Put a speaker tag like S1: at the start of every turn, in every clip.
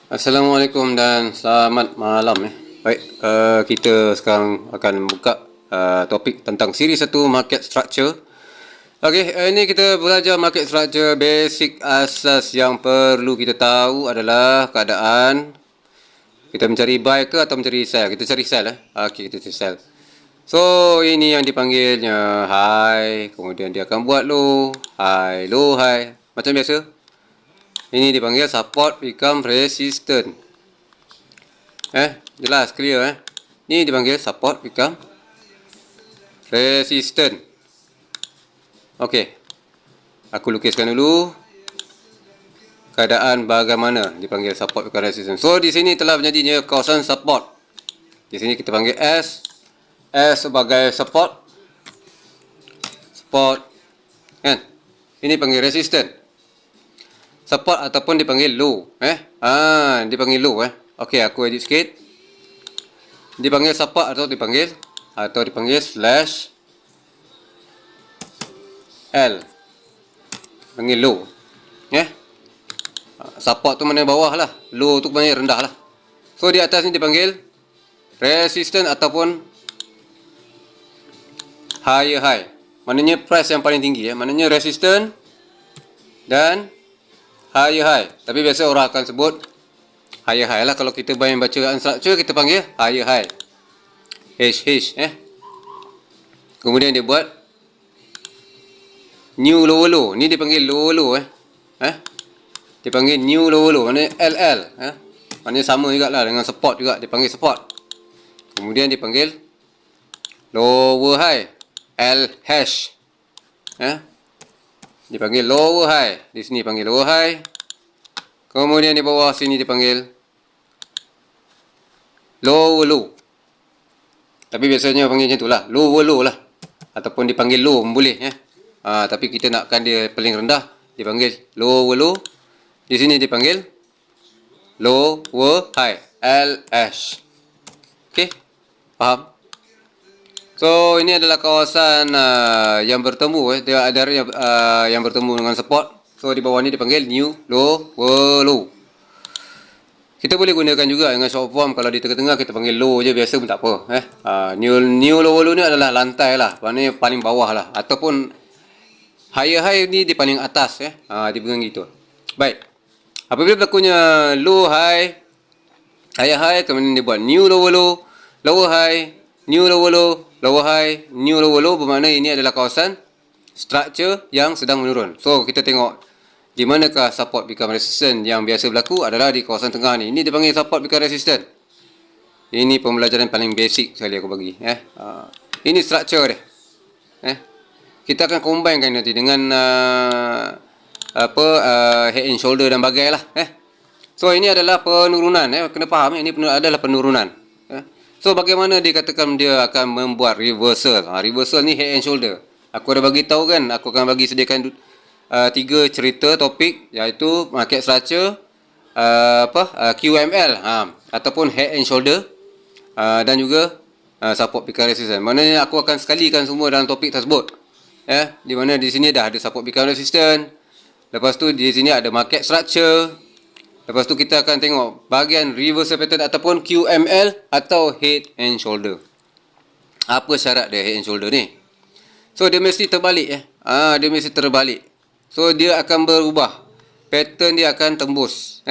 S1: Assalamualaikum dan selamat malam. Baik, kita sekarang akan buka topik tentang siri 1 market structure. Okey, ini kita belajar market structure. Basic asas yang perlu kita tahu adalah keadaan kita mencari buy ke atau mencari sell. Kita cari sell. Okey, kita cari sell. So, ini yang dipanggilnya high, kemudian dia akan buat low, high, low, high. Macam biasa. Ini dipanggil support become resistant. Jelas, clear. Ini dipanggil support become resistant. Okey. Aku lukiskan dulu keadaan bagaimana dipanggil support become resistant. So, di sini telah menjadinya kawasan support. Di sini kita panggil S. S sebagai support. Support. Kan? Ini panggil resistant. Support ataupun dipanggil low. Dipanggil low. Okey, aku edit sikit. Dipanggil support atau dipanggil slash L. Panggil low. Support tu mana bawah lah. Low tu mana rendah lah. So, di atas ni dipanggil resistance ataupun higher high. Maknanya price yang paling tinggi. Maknanya resistance dan higher high. Tapi biasa orang akan sebut higher high lah. Kalau kita main bacaan structure, kita panggil higher high. H. Kemudian dia buat new lower low. Ni dia panggil lower low. Dia panggil new lower low. Maknanya LL. Maknanya sama juga lah dengan support juga. Dia panggil support. Kemudian dia panggil lower high. L hash. Dipanggil lower high. Di sini panggil lower high. Kemudian di bawah sini dipanggil lower low. Tapi biasanya panggil macam tu lah. Lower low lah. Ataupun dipanggil low pun boleh. Tapi kita nakkan dia paling rendah. Dipanggil lower low. Di sini dipanggil lower high. LH. Okey. Faham? So, ini adalah kawasan yang bertemu. Dia ada yang bertemu dengan support. So, di bawah ni dipanggil new lower low. Kita boleh gunakan juga dengan short form. Kalau di tengah-tengah kita panggil low je, biasa pun tak apa. New lower low ni adalah lantai lah. Maknanya paling bawah lah. Ataupun higher high ni di paling atas. Dia pegang gitu. Baik. Apabila berlakunya low high, higher high, kemudian dia buat new lower low, lower high, new lower low, lower high, new lower low, bermakna ini adalah kawasan structure yang sedang menurun. So, kita tengok di manakah support become resistant yang biasa berlaku adalah di kawasan tengah ni. Ini dipanggil support become resistant. Ini pembelajaran paling basic sekali aku bagi. Ini structure dia. Kita akan combinekan nanti dengan head and shoulder dan bagai lah. So, ini adalah penurunan. Kena faham, ini adalah penurunan. So, bagaimana dikatakan dia akan membuat reversal? Reversal ni head and shoulder. Aku ada bagi tahu kan, aku akan bagi sediakan 3 cerita topik, iaitu market structure, QML, ataupun head and shoulder, dan juga support become resistant. Maknanya aku akan sekalikan semua dalam topik tersebut. Di mana di sini dah ada support become resistant. Lepas tu di sini ada market structure. Lepas tu kita akan tengok bahagian reversal pattern ataupun QML atau head and shoulder. Apa syarat dia head and shoulder ni? So, dia mesti terbalik. Dia mesti terbalik. So, dia akan berubah. Pattern dia akan tembus.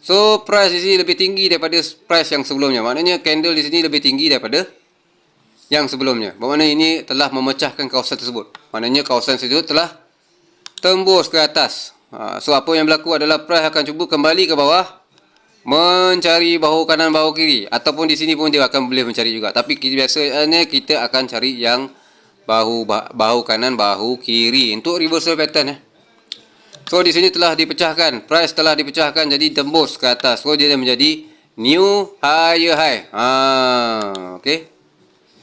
S1: So, price di sini lebih tinggi daripada price yang sebelumnya. Maknanya candle di sini lebih tinggi daripada yang sebelumnya. Bermakna ini telah memecahkan kawasan tersebut. Maknanya kawasan tersebut telah tembus ke atas. So, apa yang berlaku adalah price akan cuba kembali ke bawah, mencari bahu kanan, bahu kiri. Ataupun di sini pun dia akan boleh mencari juga. Tapi biasanya kita akan cari yang bahu kanan, bahu kiri untuk reversal pattern. So, di sini telah dipecahkan. Price telah dipecahkan jadi tembus ke atas. So, dia menjadi new higher high. Okey.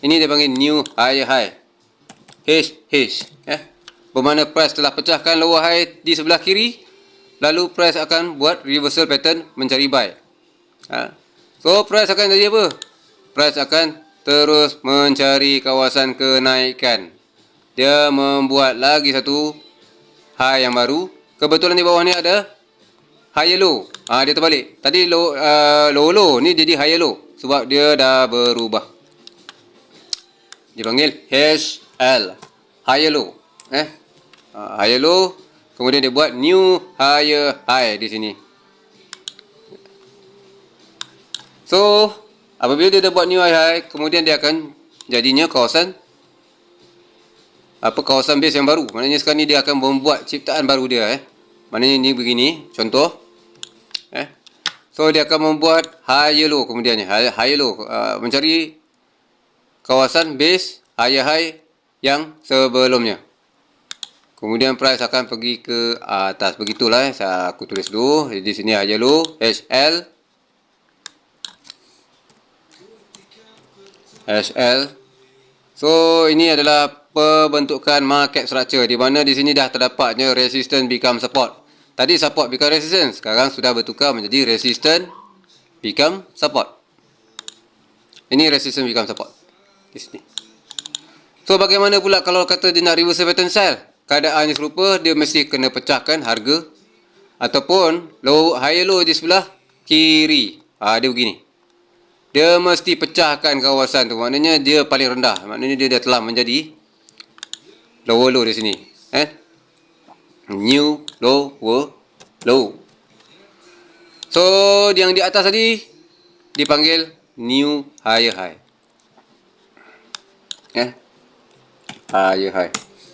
S1: Ini dia panggil new higher high. H. Bermakna price telah pecahkan lower high di sebelah kiri, lalu price akan buat reversal pattern mencari buy. So, price akan jadi apa? Price akan terus mencari kawasan kenaikan. Dia membuat lagi satu high yang baru. Kebetulan di bawah ni ada higher low. Dia terbalik. Tadi low ni jadi higher low sebab dia dah berubah. Dipanggil HL, higher low. Higher low, kemudian dia buat new higher high di sini. So, apabila dia dah buat new high high, kemudian dia akan jadinya kawasan base yang baru. Maknanya sekarang ni dia akan membuat ciptaan baru dia. Maknanya ni begini, contoh. So dia akan membuat higher low kemudiannya. Higher low, mencari kawasan base higher high yang sebelumnya. Kemudian price akan pergi ke atas. Begitulah. Aku tulis dulu. Di sini higher low, HL. So ini adalah pembentukan market structure di mana di sini dah terdapatnya resistance become support. Tadi support become resistance, sekarang sudah bertukar menjadi resistance become support. Ini resistance become support di sini. So bagaimana pula kalau kata dia nak reversal pattern sell? Keadaannya serupa, dia mesti kena pecahkan harga ataupun higher low di sebelah kiri. Dia begini. Dia mesti pecahkan kawasan tu. Maknanya dia paling rendah. Maknanya dia dah telah menjadi lower low di sini. New lower low. So, yang di atas tadi dipanggil new higher high. Higher high.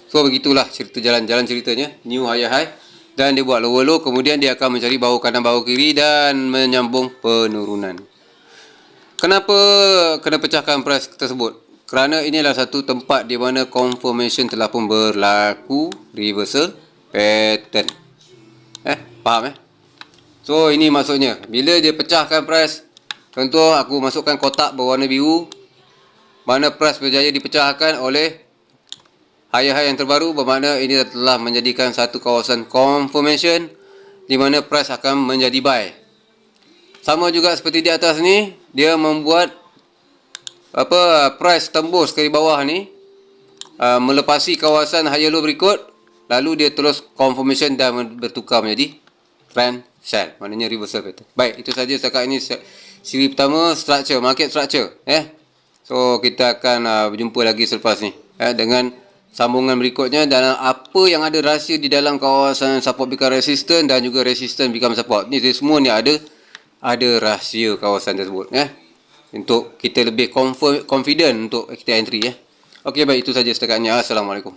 S1: So, begitulah cerita jalan ceritanya. New higher high. Dan dia buat lower low. Kemudian dia akan mencari bahu kanan, bahu kiri dan menyambung penurunan. Kenapa kena pecahkan price tersebut? Kerana ini adalah satu tempat di mana confirmation telah pun berlaku reversal pattern. Faham So ini maksudnya. Bila dia pecahkan price, contoh aku masukkan kotak berwarna biru, mana price berjaya dipecahkan oleh higher high yang terbaru, bermakna ini telah menjadikan satu kawasan confirmation di mana price akan menjadi buy. Sama juga seperti di atas ni, dia membuat price tembus ke bawah ni, melepasi kawasan higher low berikut, lalu dia terus confirmation dan bertukar menjadi trend sell, maknanya reversal pattern. Baik, itu saja setakat ini siri pertama, structure, market structure. So kita akan berjumpa lagi selepas ni dengan sambungan berikutnya dan apa yang ada rahsia di dalam kawasan support become resistance dan juga resistance become support. Ni semua ni ada rahsia kawasan tersebut untuk kita lebih confident untuk kita entry. Okey, baik, itu saja setakat ini. Assalamualaikum.